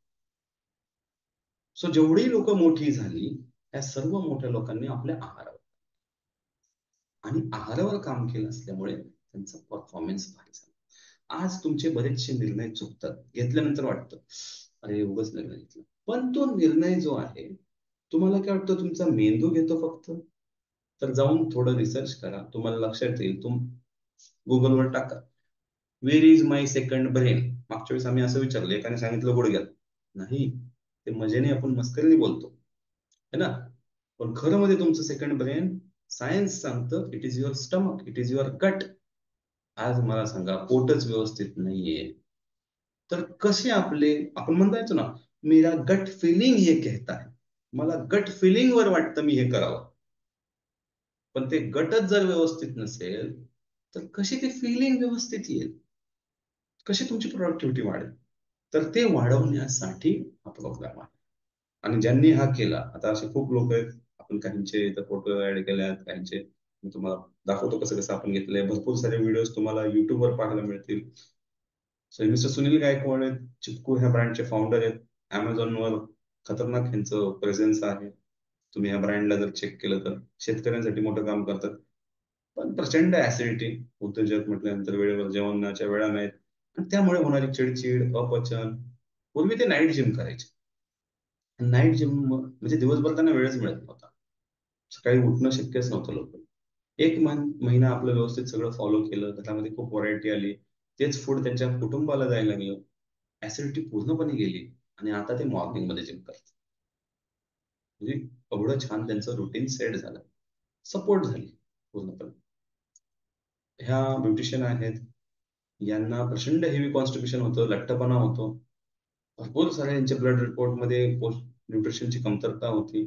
सो जेवढी लोक मोठी झाली, त्या सर्व मोठ्या लोकांनी आपल्या आहारावर आणि आहारावर काम केलं असल्यामुळे त्यांचा परफॉर्मन्स भारी झाला. आज तुमचे बरेचसे निर्णय चुकतात, घेतल्यानंतर वाटतं अरे उगाच निर्णय घेतला, पण तो निर्णय जो आहे, तुम्हाला काय वाटतं तुमचा मेंदू घेतो फक्त? तर जाऊन थोडं रिसर्च करा, तुम्हाला लक्षात येईल. गुगलवर टाका, वेर इज माय सेकंड ब्रेन. मागच्या वेळेस आम्ही असं विचारलं, एकाने सांगितलं गुडघ्यात. नाही, ते मजेने आपण मस्करीने बोलतो है ना, पण खरं मध्ये तुमचं सेकंड ब्रेन, सायन्स सांगतं, it is your stomach, it is your गट. आज मला सांगा पोटच व्यवस्थित नाहीये, तर कसे आपले, आपण म्हणतायचो ना, मेरा गट फिलिंग ये कहता है, मला गट फिलिंग वर वाटतं मी हे करावं. पण ते गटच जर व्यवस्थित नसेल, तर कशी ती फिलिंग व्यवस्थित येईल, कशी तुमची प्रोडक्टिव्हिटी वाढेल? तर ते वाढवण्यासाठी हा प्रोग्राम आहे. आणि ज्यांनी हा केला, आता असे खूप लोक आहेत, आपण काहींचे इथं फोटो ऍड केले आहेत, काहींचे मी तुम्हाला दाखवतो कसं कसं आपण घेतलंय. भरपूर सारे व्हिडिओज तुम्हाला युट्यूबवर पाहायला मिळतील. सो मिस्टर सुनील गायकवाड आहेत, चिपकू ह्या ब्रँडचे फाउंडर आहेत. अमेझॉनवर खतरनाक ह्यांचं प्रेझेन्स आहे. तुम्ही ह्या ब्रँडला जर चेक केलं तर शेतकऱ्यांसाठी मोठं काम करतात. पण प्रचंड ऍसिडिटी, उद्योजक म्हटल्यानंतर वेळेवर जेवणाच्या वेळा नाहीत, आणि त्यामुळे होणारी चिडचिड, अपचन. पूर्वी ते नाईट जिम करायचे. नाईट जिम म्हणजे दिवसभर त्यांना वेळच मिळत नव्हता. सकाळी उठणं शक्यच नव्हतं लवकर. एक महिना आपलं व्यवस्थित सगळं फॉलो केलं, त्याच्यामध्ये खूप व्हरायटी आली, तेच फूड त्यांच्या कुटुंबाला जायला लागलं, ऍसिडिटी पूर्णपणे गेली, आणि आता ते मॉर्निंग मध्ये जिम करतात. म्हणजे एवढं छान त्यांचं रुटीन सेट झालं, सपोर्ट झाली पूर्णपणे. ह्या ब्युटिशियन आहेत, यांना प्रचंड हेवी कॉन्स्टिपेशन होतं, लठ्ठपणा होतो, भरपूर सारे यांचे ब्लड रिपोर्ट मध्ये पोस्ट न्यूट्रिशनची कमतरता होती.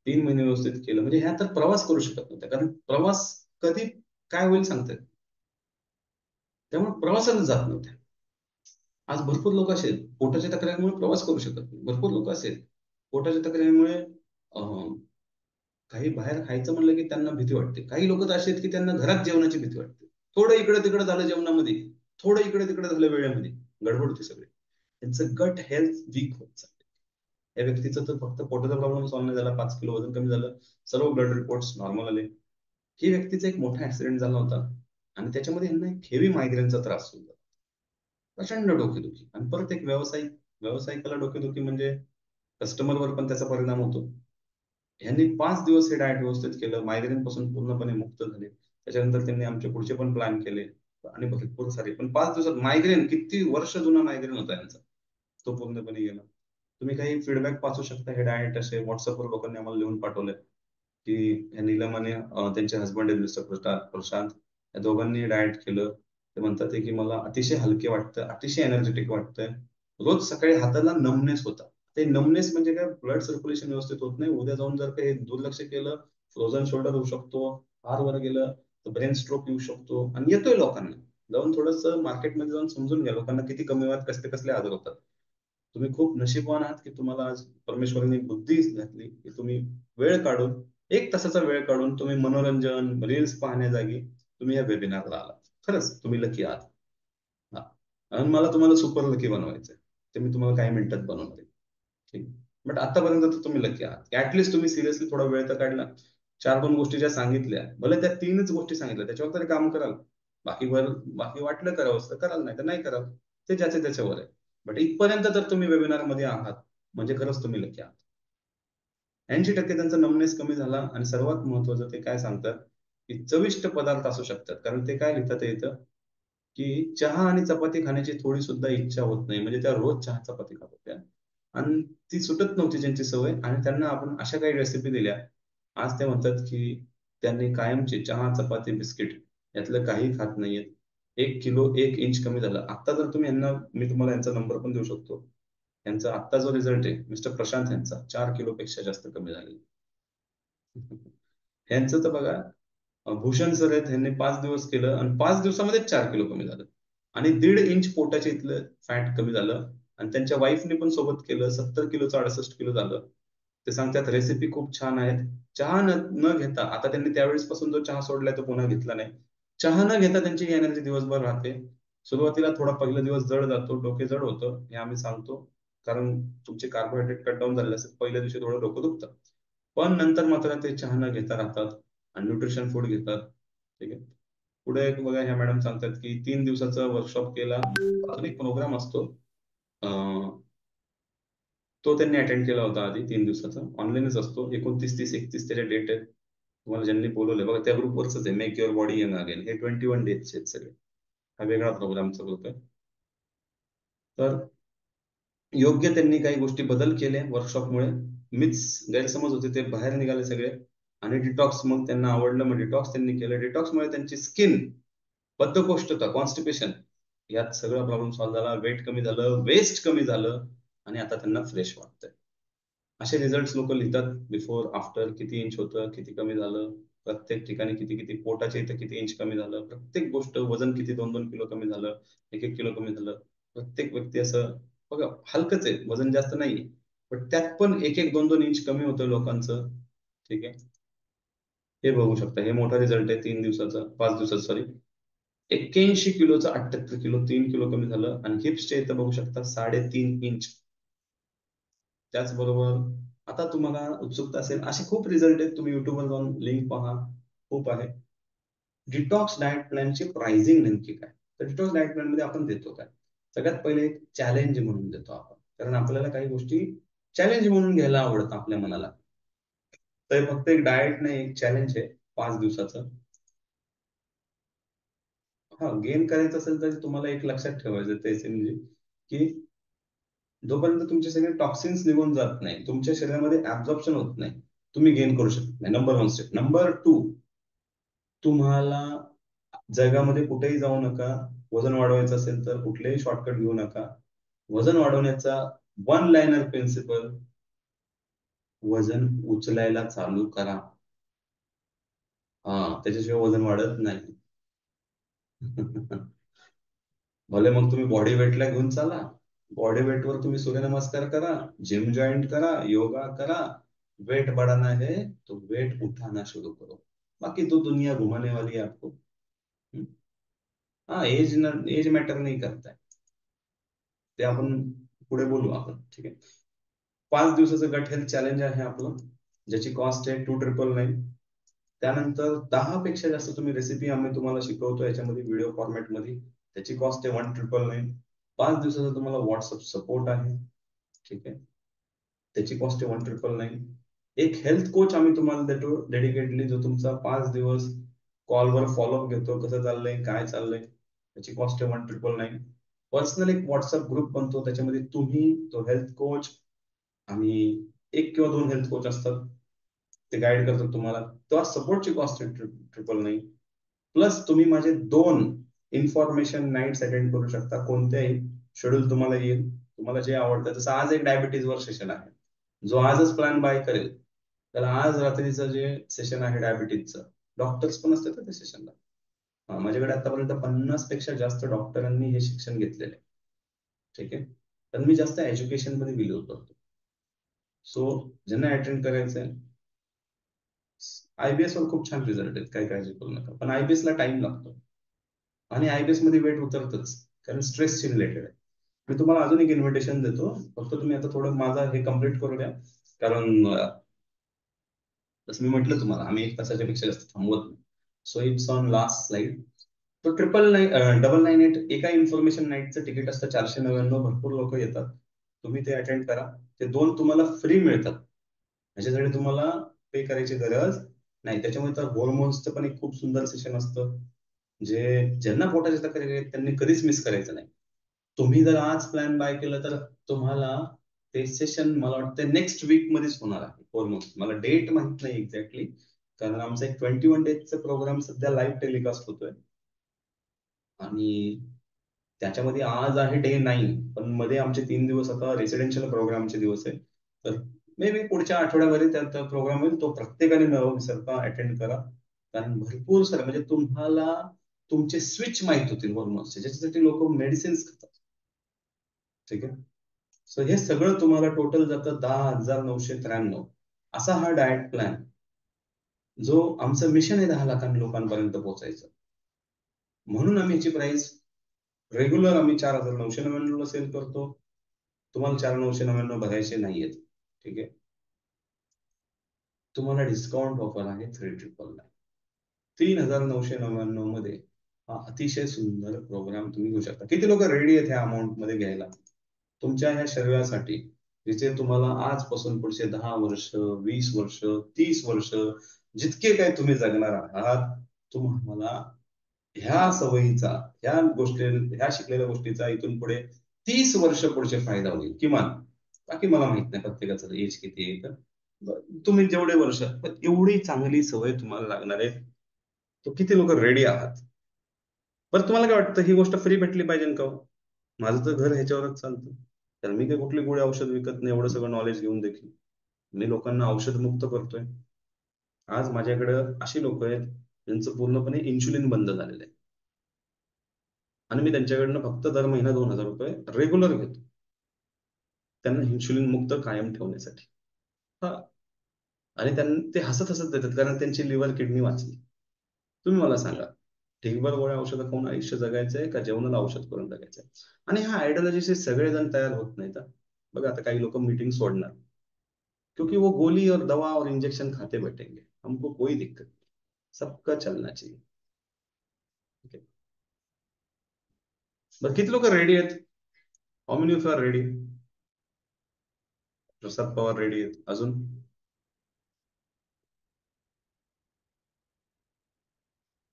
3 महिने व्यवस्थित केलं, म्हणजे ह्या तर प्रवास करू शकत नव्हत्या, कारण प्रवास कधी काय होईल सांगतात, त्यामुळे प्रवासाला जात नव्हत्या. आज भरपूर लोक असे आहेत, पोटाच्या तक्रारीमुळे प्रवास करू शकत नाही. भरपूर लोक असे आहेत, पोटाच्या तक्रारीमुळे काही बाहेर खायचं म्हणलं की त्यांना भीती वाटते. काही लोक तर असे आहेत की त्यांना घरात जेवणाची भीती वाटते. थोडं इकडे तिकडे झालं जेवणामध्ये, थोडं इकडे तिकडे झालं वेळेमध्ये, गडबड होते सगळे. त्यांचं गट हेल्थ वीक होत चाललंय. या व्यक्तीचं तर फक्त पोटाचा प्रॉब्लेम सॉल्व्ह नाही झाला, 5 किलो वजन कमी झालं, सर्व ब्लड रिपोर्ट्स नॉर्मल आले. ही व्यक्तीचा एक मोठा ऍक्सिडेंट झाला होता, आणि त्याच्यामध्ये यांना एक हेवी मायग्रेनचा त्रास होता, प्रचंड डोकेदुखी. आणि परत एक व्यावसायिकाला डोकेदुखी म्हणजे कस्टमरवर पण त्याचा परिणाम होतो. यांनी 5 दिवस हे डाएट व्यवस्थित केलं, मायग्रेन पासून पूर्णपणे मुक्त झाले. त्याच्यानंतर त्यांनी आमचे पुढचे पण प्लॅन केले, आणि भरपूर सारे, पण 5 दिवसात मायग्रेन, किती वर्ष जुना मायग्रेन होता यांचा, तो पूर्णपणे गेला. तुम्ही काही फीडबॅक वाचू शकता. हे डाएट असे व्हॉट्सअपवर लोकांनी आम्हाला लिहून पाठवले की ह्या नीलम आणि त्यांचे हसबंड आहेत मिस्टर प्रशांत, या दोघांनी डाएट केलं. ते म्हणतात की मला अतिशय हलके वाटतं, अतिशय एनर्जेटिक वाटतंय. रोज सकाळी हाताला नमनेस होता. ते नमनेस म्हणजे काय, ब्लड सर्क्युलेशन व्यवस्थित होत नाही. उद्या जाऊन जर काही दुर्लक्ष केलं, फ्रोझन शोल्डर होऊ शकतो, हार वर गेलं तर ब्रेन स्ट्रोक येऊ शकतो, आणि येतोय लोकांना. जाऊन थोडस मार्केटमध्ये जाऊन समजून घ्या, लोकांना किती कमी वयात कसले कसले आजार होतात. तुम्ही खूप नशीबवान आहात की तुम्हाला आज परमेश्वरांनी बुद्धी घातली की तुम्ही वेळ काढून, 1 तासाचा वेळ काढून तुम्ही मनोरंजन रील्स पाहण्या जागी तुम्ही या वेबिनारला आलात. खरंच तुम्ही लकी आहात. हा. आणि मला तुम्हाला सुपर लकी बनवायचंय, ते मी तुम्हाला काही मिनिटात बनवणार आहे. ठीक. बट आतापर्यंत तर तुम्ही लकी आहात, ऍटलीस्ट तुम्ही सिरियसली थोडा वेळ तर काढला. 4-2 गोष्टी ज्या सांगितल्या, भले त्या 3च गोष्टी सांगितल्या, त्याच्यावर तरी काम कराल. बाकी वाटलं करावं तर कराल, नाही तर नाही कराल. ते ज्याच्या त्याच्यावर आहे. बट इथपर्यंत जर तुम्ही वेबिनार मध्ये आहात, म्हणजे खरंच तुम्ही लकी आहात. 80% त्यांचा नमनेस कमी झाला, आणि सर्वात महत्वाचं ते काय सांगतात की चविष्ट पदार्थ असू शकतात. कारण ते काय लिहितात इथं, की चहा आणि चपाती खाण्याची थोडी सुद्धा इच्छा होत नाही, म्हणजे त्या रोज चहा चपाती खात होत्या, आणि ती सुटत नव्हती त्यांची सवय, आणि त्यांना आपण अशा काही रेसिपी दिल्या. आज ते म्हणतात की त्यांनी कायमचे चहा चपाती बिस्किट यातलं काही खात नाहीयेत. 1 किलो 1 इंच कमी झालं. आता जर तुम्ही यांना, मी तुम्हाला यांचा नंबर पण देऊ शकतो, यांचा आत्ता जो रिझल्ट आहे मिस्टर प्रशांत यांचा, 4 किलो पेक्षा जास्त कमी झाले. यांचं तर बघा, भूषण सर आहेत, यांनी 5 दिवस केलं, आणि 5 दिवसामध्ये 4 किलो कमी झालं, आणि 1.5 इंच पोटाच्या इथलं फॅट कमी झालं. आणि त्यांच्या वाईफने पण सोबत केलं, 70 किलोचं 68 किलो झालं. ते सांगतात रेसिपी खूप छान आहेत. चहा न घेता, आता त्यांनी त्यावेळेस पासून जो चहा सोडलाय तो पुन्हा घेतला नाही. चहा न घेता त्यांची ही एनर्जी दिवसभर राहते. सुरुवातीला थोडा पहिला दिवस जड जातो, डोके जड होतं, हे आम्ही सांगतो, कारण तुमचे कार्बोहायड्रेट कट डाऊन झालेले असतात, पहिल्या दिवशी थोडं डोकं दुखतं. पण नंतर मात्र ते चहा न घेता राहतात, आणि न्यूट्रिशन फूड घेतात. ठीक आहे. पुढे एक बघा, ह्या मॅडम सांगतात की 3 दिवसाचा वर्कशॉप केला. अजून एक प्रोग्राम असतो, तो त्यांनी अटेंड केला होता आधी. 3 दिवसाचा ऑनलाईनच असतो, 29, 30, 31 त्याच्या डेट आहेत. तुम्हाला ज्यांनी बोलवलंय बघा, त्या ग्रुपवरच आहे, make your body young again. हे 21 डेजचे आहेत सगळे. हा वेगळा प्रोग्रामचा ग्रुप आहे. तर योग्य त्यांनी काही गोष्टी बदल केले वर्कशॉपमुळे. मीच गैरसमज होते, ते बाहेर निघाले सगळे. आणि डिटॉक्स मग त्यांना आवडलं, मग डिटॉक्स त्यांनी केलं. डिटॉक्समुळे त्यांची स्किन बद्धकोष्ठता, कॉन्स्टिपेशन, यात सगळं प्रॉब्लेम सॉल्व्ह झाला. वेट कमी झालं, वेस्ट कमी झालं, आणि आता त्यांना फ्रेश वाटतंय. असे रिझल्ट लोक लिहितात, बिफोर आफ्टर किती इंच होतं, किती कमी झालं, प्रत्येक ठिकाणी किती किती, पोटाच्या इथं किती इंच कमी झालं, प्रत्येक गोष्ट, वजन किती 2-2 किलो कमी झालं, 1-1 किलो कमी झालं. प्रत्येक व्यक्ती असं बघा, हलकच आहे, वजन जास्त नाही, पण त्यात पण 1-1, 2-2 इंच कमी होतं लोकांचं. ठीक आहे, हे बघू शकता, हे मोठा रिझल्ट आहे 3 दिवसाचा, 5 दिवसाचा, सॉरी. 81 किलोचं 78 किलो, 3 किलो कमी झालं. आणि हिप्सच्या इथं बघू शकता 3.5 इंच. त्याचबरोबर आता तुम्हाला उत्सुकता असेल, असे खूप रिझल्ट आहेत, तुम्ही युट्यूबवर जाऊन लिंक पहा, खूप आहे. डिटॉक्स डाएट प्लॅनची प्राइसिंग नेमकी काय? तर डिटॉक्स डाएट प्लॅन मध्ये आपण देतो काय? सगळ्यात पहिले एक चॅलेंज म्हणून देतो आपण, कारण आपल्याला काही गोष्टी चॅलेंज म्हणून घ्यायला आवडतं आपल्या मनाला. तर फक्त एक डाएट नाही, एक चॅलेंज आहे 5 दिवसाचं. हा, गेन करायचं असेल तर तुम्हाला एक लक्षात ठेवायचं त्याचे म्हणजे, की जोपर्यंत तुमचे सगळे टॉक्सिन्स निघून जात नाही, तुमच्या शरीरामध्ये ऍब्झॉर्प्शन होत नाही, तुम्ही गेन करू शकत नाही. Number 1 step. नंबर 2, तुम्हाला जगामध्ये कुठेही जाऊ नका. वजन वाढवायचं असेल तर कुठलेही शॉर्टकट घेऊ नका. वजन वाढवण्याचा वन लाइनर प्रिन्सिपल, वजन उचलायला चालू करा. हा, त्याच्याशिवाय वजन वाढत नाही. भले मग तुम्ही बॉडी वेटला घेऊन चाला, बॉडी वेट वर तुम्ही सूर्यनमस्कार करा, जिम जॉईन करा, योगा करा. वेट बढ़ाना है तो वेट उठाना शुरू करो, बाकी तो दुनिया घुमाने वाली है आपको. हम्म. हाँ, एज मॅटर नाही करताय, ते आपण पुढे बोलू आपण. ठीक आहे, 5 दिवसाचं गट हेल्थ चॅलेंज आहे आपलं, ज्याची कॉस्ट आहे 2,999. त्यानंतर 10 पेक्षा जास्त तुम्ही रेसिपी आम्ही तुम्हाला शिकवतो याच्यामध्ये व्हिडिओ फॉर्मॅट मध्ये, त्याची कॉस्ट आहे 1,999. 5 दिवसाचा तुम्हाला व्हॉट्सअप सपोर्ट आहे. ठीक आहे, त्याची कॉस्ट आहे 1,999. एक हेल्थ कोच आम्ही तुम्हाला देतो डेडिकेटली, जो तुमचा 5 दिवस कॉलवर फॉलोअप घेतो, कसं चाललंय, काय चाललंय. त्याची कॉस्ट आहे 1,999. पर्सनल एक व्हॉट्सअप ग्रुप बनतो, त्याच्यामध्ये तुम्ही, तो हेल्थ कोच, आणि 1 किंवा 2 हेल्थ कोच असतात, ते गाईड करतात तुम्हाला. तेव्हा सपोर्टची कॉस्ट आहे 999. प्लस तुम्ही माझे 2 इन्फॉर्मेशन नाईट्स अटेंड करू शकता, कोणत्याही शेड्यूल तुम्हाला येईल, तुम्हाला जे आवडतं. जसं आज एक डायबिटीज वर सेशन आहे, जो आजच प्लॅन बाय करेल त्याला आज रात्रीचं जे सेशन आहे डायबिटीजचं, डॉक्टर्स पण असतात त्या सेशनला. माझ्याकडे आतापर्यंत 50 पेक्षा जास्त डॉक्टरांनी हे शिक्षण घेतलेलं आहे. ठीक आहे, तर मी जास्त एज्युकेशन मध्ये बिलीव्ह करतो. सो ज्यांना अटेंड करायचंय, आयबीएस वर खूप छान रिझल्ट आहेत, काही काळजी करू नका. पण आयबीएस ला टाइम लागतो, आणि आयबीएस मध्ये वेट उतरतच, कारण स्ट्रेसशी रिलेटेड आहे. मी तुम्हाला अजून एक इन्व्हिटेशन देतो, फक्त तुम्ही आता थोडं माझा हे कम्प्लीट करू द्या, कारण जसं मी म्हटलं तुम्हाला, आम्ही 1 तासाच्या पेक्षा जास्त थांबवत नाही. So it's on last slide. तो 999 एका इन्फॉर्मेशन नाईटचं तिकीट असतं 499. भरपूर लोक येतात, तुम्ही ते अटेंड करा. ते 2 तुम्हाला फ्री मिळतात, ह्याच्यासाठी तुम्हाला पे करायची गरज नाही. त्याच्यामुळे तर हॉर्मोन्सचं पण एक खूप सुंदर सेशन असतं, जे ज्यांना पोटाच्या तक्रारी आहेत त्यांनी कधीच मिस करायचं नाही. तुम्ही जर आज प्लॅन बाय केलं तर तुम्हाला ते सेशन मला वाटतं नेक्स्ट वीक मध्येच होणार आहे. हॉर्मोन्स मला डेट माहित नाही एक्झॅक्टली, कारण आमचा एक 21 डेजचा प्रोग्राम सध्या लाईव्ह टेलिकास्ट होतोय, आणि त्याच्यामध्ये आज आहे डे 9, पण मध्ये आमचे 3 दिवस आता रेसिडेन्शियल प्रोग्रामचे दिवस आहे. तर मे बी पुढच्या आठवड्यामध्ये त्यात प्रोग्राम होईल, तो प्रत्येकाने न विसरता अटेंड करा, कारण भरपूर सारं म्हणजे तुम्हाला तुमचे स्विच माहित होतील हॉर्मोन्सचे, ज्याच्यासाठी लोक मेडिसिन्स खातात. ठीक आहे, सो हे सगळं तुम्हाला टोटल जातं 10,993. असा हा डाएट प्लॅन, जो आमचं मिशन आहे 10 लाख लोकांपर्यंत पोहोचायचं. म्हणून आम्ही याची प्राइस रेग्युलर आम्ही 4,999 ला सेल करतो. तुम्हाला 4,999 भरायचे नाहीयेत. ठीक आहे, तुम्हाला डिस्काउंट ऑफर आहे 3,999. 3,999 मध्ये हा अतिशय सुंदर प्रोग्राम तुम्ही घेऊ शकता. किती लोक रेडी आहेत ह्या अमाऊंट मध्ये घ्यायला तुमच्या ह्या शरीरासाठी, जिथे तुम्हाला आजपासून पुढचे 10 वर्ष, 20 वर्ष, 30 वर्ष, जितके काय तुम्ही जगणार आहात, तुम्हाला ह्या सवयीचा, ह्या शिकलेल्या गोष्टीचा इथून पुढे 30 वर्ष पुढचे फायदा होईल किमान. बाकी मला माहित नाही प्रत्येकाचं एज किती आहे, तर तुम्ही जेवढे वर्ष, पण एवढी चांगली सवय तुम्हाला लागणार आहे, तो किती लोक रेडी आहात? बरं, तुम्हाला काय वाटतं, ही गोष्ट फ्री भेटली पाहिजे का हो? माझं तर घर ह्याच्यावरच चालतं. तर मी काही कुठली गोळी औषध विकत नाही, एवढं सगळं नॉलेज घेऊन देखील मी लोकांना औषध मुक्त करतोय. आज माझ्याकडे अशी लोक आहेत ज्यांचं पूर्णपणे इन्शुलिन बंद झालेलं आहे, आणि मी त्यांच्याकडनं फक्त दर महिना 2,000 रुपये रेग्युलर घेतो, त्यांना इन्शुलिन मुक्त कायम ठेवण्यासाठी. हा. आणि त्यांना ते हसत हसत देतात, कारण त्यांची लिव्हर किडनी वाचली. तुम्ही मला सांगा, ढिगभर गोळ्या औषधं खाऊन आयुष्य जगायचंय का जेवणाला औषध करून जगायचंय? आणि ह्या आयडियोलॉजीचे सगळेजण तयार होत नाहीत हा. बघा, आता काही लोक मीटिंग सोडणार, क्योंकि वो गोली और दवा और इंजेक्शन खाते बैठेंगे, हमको कोई दिक्कत नहीं, सबका चलना चाहिए. ठीक आहे. बरं, किती लोक रेडी आहेत? How many of are ready? Prasad Pawar ready आहेत, अजून?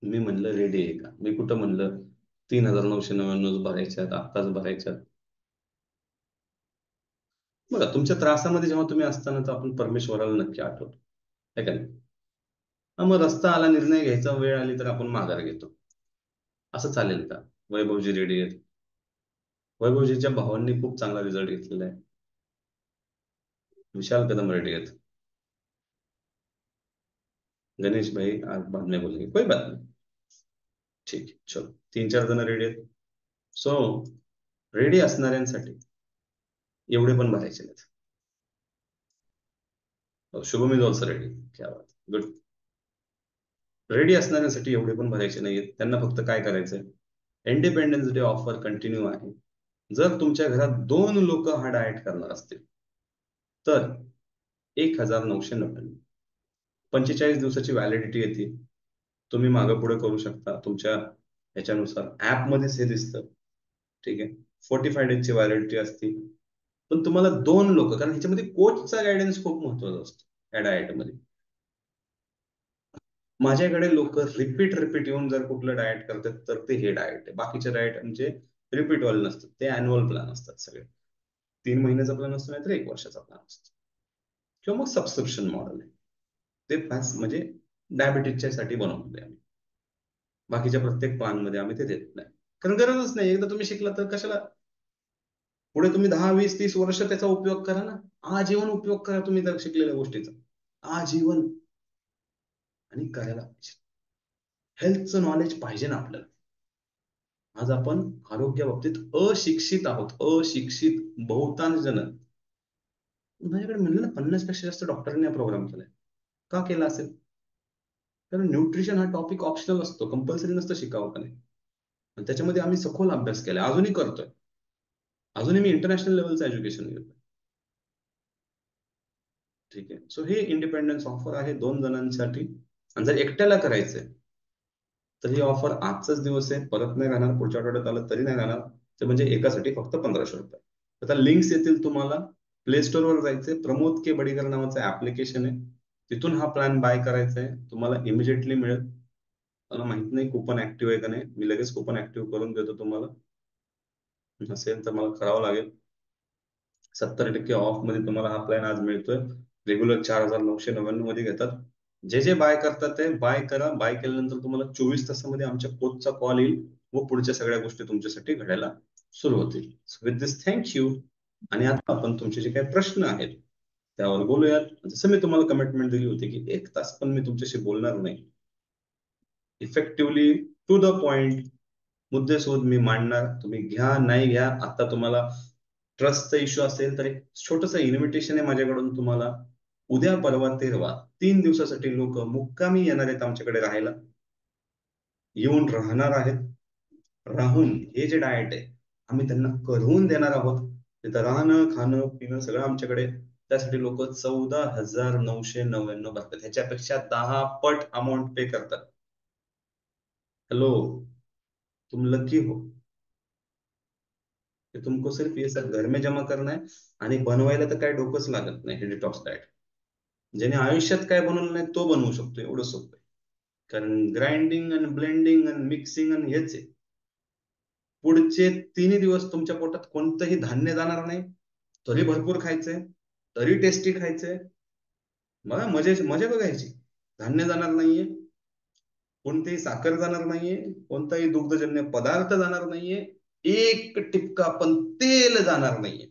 मी म्हणलं रेडी आहे का? मी कुठं म्हणलं 3,999 भरायच्यात, आत्ताच भरायच्यात? बघा, तुमच्या त्रासामध्ये जेव्हा तुम्ही असताना, तर आपण परमेश्वराला नक्की आठवतो, है का नाही? मग रस्ता आला, निर्णय घ्यायचा वेळ आली, तर आपण माघार घेतो. असं चालेल का? वैभवजी रेडी आहेत. वैभवजीच्या भावांनी खूप चांगला रिझल्ट घेतलेला आहे. विशाल कदम रेडी आहेत. गणेश भाई आज बाद में बोलेंगे, कोई बात नहीं. ठीक आहे, चलो, 3-4 जण रेडी आहेत. सो रेडी असणाऱ्यांसाठी एवढे पण भरायचे नाहीत. Shubham is also ready. क्या बात, गुड. रेडी असणाऱ्यांसाठी एवढे पण भरायचे नाहीयेत, त्यांना फक्त काय करायचंय, इंडिपेंडन्स डे ऑफर कंटिन्यू आहे. जर तुमच्या घरात 2 लोक हा डाएट करणार असतील, तर 1,999, 45 दिवसाची व्हॅलिडिटी येते. तुम्ही मागं पुढे करू शकता तुमच्या ह्याच्यानुसार, ऍपमध्येच हे दिसतं. ठीक आहे. 45 डेजची व्हॅलिडिटी असते. पण तुम्हाला 2 लोक, कारण ह्याच्यामध्ये कोचचा गायडन्स खूप महत्वाचा असतो या डाएटमध्ये. माझ्याकडे लोक रिपीट रिपीट येऊन जर कुठलं डाएट करतात, तर ते हे डाएट आहे. बाकीचे डाएट म्हणजे रिपीट वाले नसतात, ते अॅन्युअल प्लॅन असतात सगळे. 3 महिन्याचा प्लॅन असतो, नाहीतर 1 वर्षाचा प्लॅन असतो, किंवा मग सबस्क्रिप्शन मॉडेल आहे. ते फॅस म्हणजे डायबिटीजच्या साठी बनवले आम्ही. बाकीच्या प्रत्येक प्लॅन मध्ये आम्ही ते देत नाही, कारण गरजच नाही. एकदा तुम्ही शिकला तर कशाला, पुढे तुम्ही 10, 20, 30 वर्ष त्याचा उपयोग करा ना. आजीवन उपयोग करा तुम्ही त्या शिकलेल्या गोष्टीचा, आजीवन. आणि करायला पाहिजे. हेल्थचं नॉलेज पाहिजे ना आपल्याला. आज आपण आरोग्या बाबतीत अशिक्षित आहोत, अशिक्षित बहुतांश जण. माझ्याकडे म्हणलं ना, 50 पेक्षा जास्त डॉक्टरांनी हा प्रोग्राम केलाय. का केला असेल? कारण न्यूट्रिशन हा टॉपिक ऑप्शनल असतो, कंपल्सरी नसतं शिकावं का नाही. आणि त्याच्यामध्ये आम्ही सखोल अभ्यास केला, अजूनही करतोय. अजूनही मी इंटरनॅशनल लेवलचं एज्युकेशन घेतोय. ठीक आहे. सो हे इंडिपेंडन्स ऑफर आहे 2 जणांसाठी. आणि जर एकट्याला करायचंय, तर ही ऑफर आजचाच दिवस आहे, परत नाही राहणार. पुढच्या आठवड्यात आलं तरी नाही राहणार. ते म्हणजे एकासाठी फक्त 1,500 रुपये. आता लिंक्स येतील तुम्हाला. प्ले स्टोअरवर जायचंय, प्रमोद के बडीकर नावाचं ऍप्लिकेशन आहे, तिथून हा प्लॅन बाय करायचा आहे. तुम्हाला इमिजिएटली मिळेल. मला माहित नाही कुपन ऍक्टिव्ह आहे का नाही, मी लगेच कुपन ऍक्टिव्ह करून देतो तुम्हाला. नसेल तर मला करावं लागेल. 70% ऑफ मध्ये तुम्हाला हा प्लॅन आज मिळतोय. रेग्युलर 4,999 मध्ये घेतात. जे जे बाय करतात ते बाय करा. बाय केल्यानंतर तुम्हाला 24 तासामध्ये आमच्या कोचचा कॉल येईल, व पुढच्या सगळ्या गोष्टी तुमच्यासाठी घडायला सुरू होतील. With this thank you. आणि आता आपण तुमचे जे काही प्रश्न आहेत त्यावर बोलूयात. जसं मी तुम्हाला कमिटमेंट दिली होती की 1 तास पण मी तुमच्याशी बोलणार नाही, इफेक्टिव्हली टू द पॉइंट, मुद्देसूद मी मांडणार. तुम्ही घ्या नाही घ्या. आता तुम्हाला ट्रस्टचा इश्यू असेल तर एक छोटस इन्व्हिटेशन आहे माझ्याकडून तुम्हाला. उद्या परवा तेरवा 3 दिवसासाठी लोक मुक्कामी येणार आहेत आमच्याकडे राहायला, येऊन राहणार आहेत. राहून हे जे डाएट आहे आम्ही त्यांना करून देणार आहोत. तिथं राहणं खाणं पिणं सगळं आमच्याकडे. त्यासाठी लोक 14,999 भरतात, ह्याच्यापेक्षा 10 पट अमाऊंट पे करतात. हॅलो, तुम लकी हो कि तुमको सिर्फ ये सब घर में जमा करना है. आणि बनवायला तर काय डोकंच लागत नाही हे डिटॉक्स डाएट. ज्याने आयुष्यात काय बनवलं नाही तो बनवू शकतो, एवढं सोपं आहे. कारण ग्राइंडिंग आणि ब्लेंडिंग आणि मिक्सिंग आणि हेच आहे. पुढचे 3 दिवस तुमच्या पोटात कोणतंही धान्य जाणार नाही, तरी भरपूर खायचंय, तरी टेस्टी खायचंय. बघा, मजे मजा बघायची. धान्य जाणार नाहीये, कोणतीही साखर जाणार नाहीये, कोणताही दुग्धजन्य पदार्थ जाणार नाहीये, एक टिपका पण तेल जाणार नाहीये.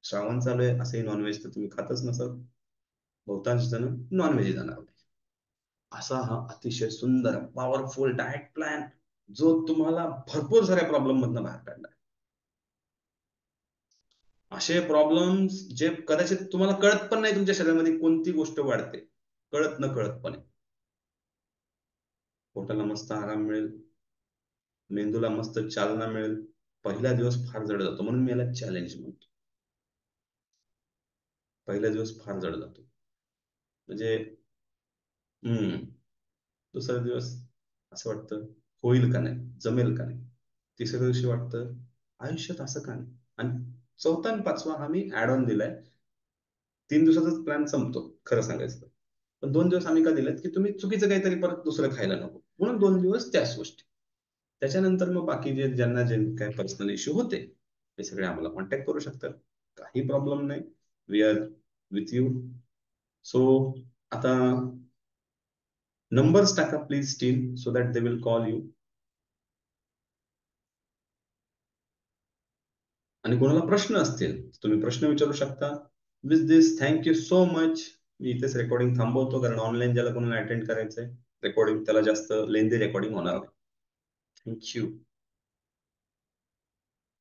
श्रावण चालू आहे असंही नॉनव्हेज तर तुम्ही खातच नसाल, बहुतांश जण नॉनव्हेज जाणार नाही. असा हा अतिशय सुंदर पॉवरफुल डाएट प्लॅन जो तुम्हाला भरपूर साऱ्या प्रॉब्लेम मधनं बाहेर काढणार. असे प्रॉब्लेम्स जे कदाचित तुम्हाला कळत पण नाही तुमच्या शरीरामध्ये कोणती गोष्ट वाढते, कळत न कळतपणे. पोटाला मस्त आराम मिळेल, मेंदूला मस्त चालना मिळेल. पहिला दिवस फार जड जातो, म्हणून मी याला चॅलेंज म्हणतो. पहिला दिवस फार जड जातो, म्हणजे हम्म दुसरा दिवस असं वाटतं होईल का नाही, जमेल का नाही. तिसऱ्या दिवशी वाटतं आयुष्यात असं का नाही. आणि चौथा आणि पाचवा हा मी ऍड ऑन दिलाय. 3 दिवसाचाच प्लॅन संपतो खरं सांगायचं तर. पण 2 दिवस आम्ही का दिलेत की तुम्ही चुकीचं काहीतरी परत दुसरं खायला नको, म्हणून 2 दिवस त्याच गोष्टी. त्याच्यानंतर मग बाकी जे ज्यांना जे काही पर्सनल इश्यू होते ते सगळे आम्हाला कॉन्टॅक्ट करू शकतात, काही प्रॉब्लेम नाही. We are with you. So आता नंबर्स टाका please team, so that they will call you. आणि कोणाला प्रश्न असतील तुम्ही प्रश्न विचारू शकता. With this thank you so much. मी इथेच रेकॉर्डिंग थांबवतो, कारण ऑनलाईन ज्याला कोणाला अटेंड करायचंय रेकॉर्डिंग, त्याला जास्त लेंदी रेकॉर्डिंग होणार नाही. थँक्यू.